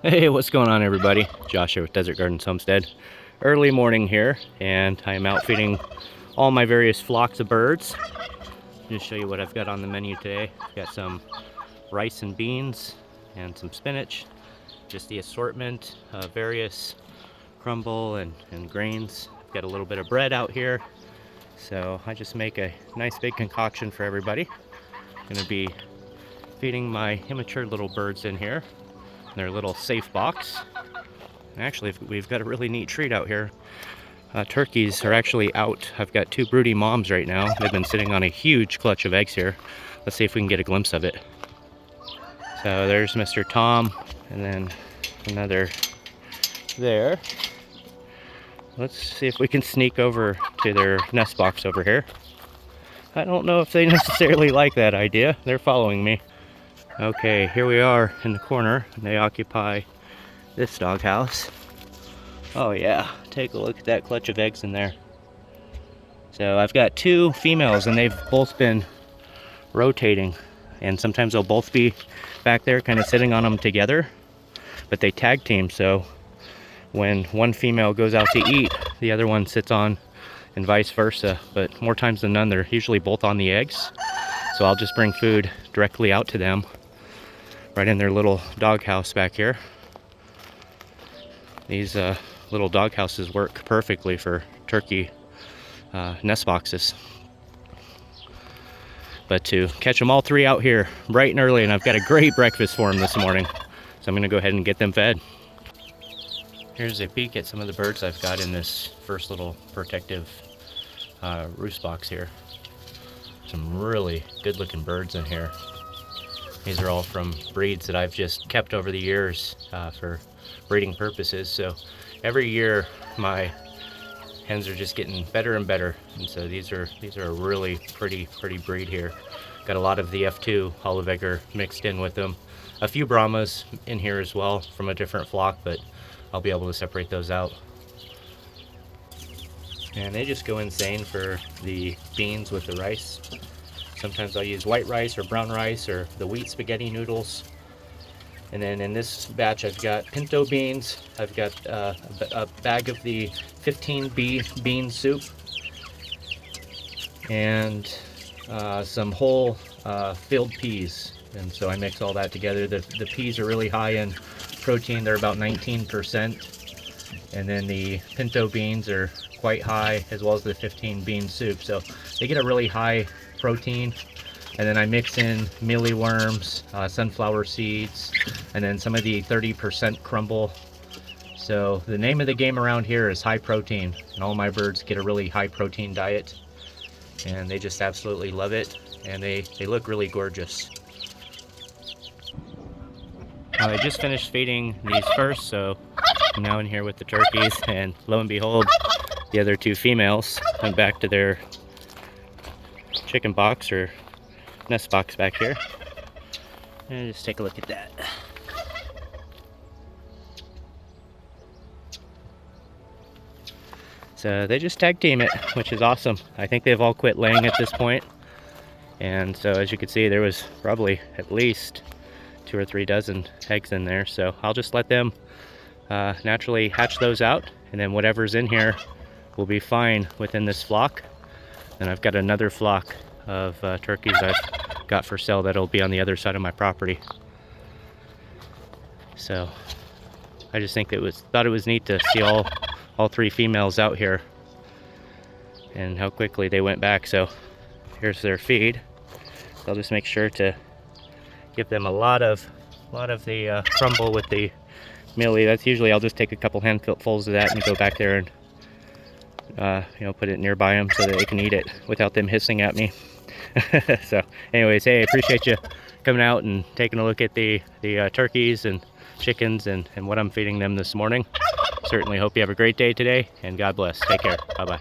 Hey, what's going on, everybody? Josh here with Desert Gardens Homestead. Early morning here, and I am out feeding all my various flocks of birds. Just show you what I've got on the menu today. I've got some rice and beans and some spinach. Just the assortment of various crumble and grains. I've got a little bit of bread out here. So I just make a nice big concoction for everybody. I'm gonna be feeding my immature little birds in here. Their little safe box. And actually, we've got a really neat treat out here. Turkeys are actually out. I've got two broody moms right now. They've been sitting on a huge clutch of eggs here. Let's see if we can get a glimpse of it. So there's Mr. Tom, and then another there. Let's see if we can sneak over to their nest box over here. I don't know if they necessarily like that idea. They're following me. Okay, here we are in the corner, and they occupy this doghouse. Oh yeah, take a look at that clutch of eggs in there. So I've got two females, and they've both been rotating, and sometimes they'll both be back there kind of sitting on them together, but they tag team, so when one female goes out to eat, the other one sits on, and vice versa. But more times than none, they're usually both on the eggs, so I'll just bring food directly out to them right in their little doghouse back here. These little doghouses work perfectly for turkey nest boxes. But to catch them all three out here bright and early, and I've got a great breakfast for them this morning, so I'm gonna go ahead and get them fed. Here's a peek at some of the birds I've got in this first little protective roost box here. Some really good looking birds in here. These are all from breeds that I've just kept over the years for breeding purposes. So every year my hens are just getting better and better, and so these are a really pretty breed here. Got a lot of the F2 olive egger mixed in with them. A few Brahmas in here as well from a different flock, but I'll be able to separate those out. And they just go insane for the beans with the rice. Sometimes I'll use white rice or brown rice or the wheat spaghetti noodles. And then in this batch I've got pinto beans, I've got a bag of the 15B bean soup, and some whole filled peas. And so I mix all that together. The peas are really high in protein, they're about 19%. And then the pinto beans are quite high, as well as the 15 bean soup. So they get a really high protein. And then I mix in mealy worms, sunflower seeds, and then some of the 30% crumble. So the name of the game around here is high protein, and all my birds get a really high protein diet, and they just absolutely love it, and they look really gorgeous. I just finished feeding these first, so I'm now in here with the turkeys, and lo and behold, the other two females went back to their chicken box or nest box back here. And just take a look at that. So they just tag team it, which is awesome. I think they've all quit laying at this point. And so as you can see, there was probably at least 2 or 3 dozen eggs in there. So I'll just let them naturally hatch those out, and then whatever's in here will be fine within this flock. And I've got another flock of turkeys I've got for sale that'll be on the other side of my property. So I just think thought it was neat to see all 3 females out here and how quickly they went back. So here's their feed. So I'll just make sure to give them a lot of the crumble with the mealy. That's usually, I'll just take a couple handfuls of that and go back there and put it nearby them so that they can eat it without them hissing at me. So anyways, hey, I appreciate you coming out and taking a look at the turkeys and chickens and what I'm feeding them this morning. Certainly hope you have a great day today, and God bless. Take care. Bye-bye.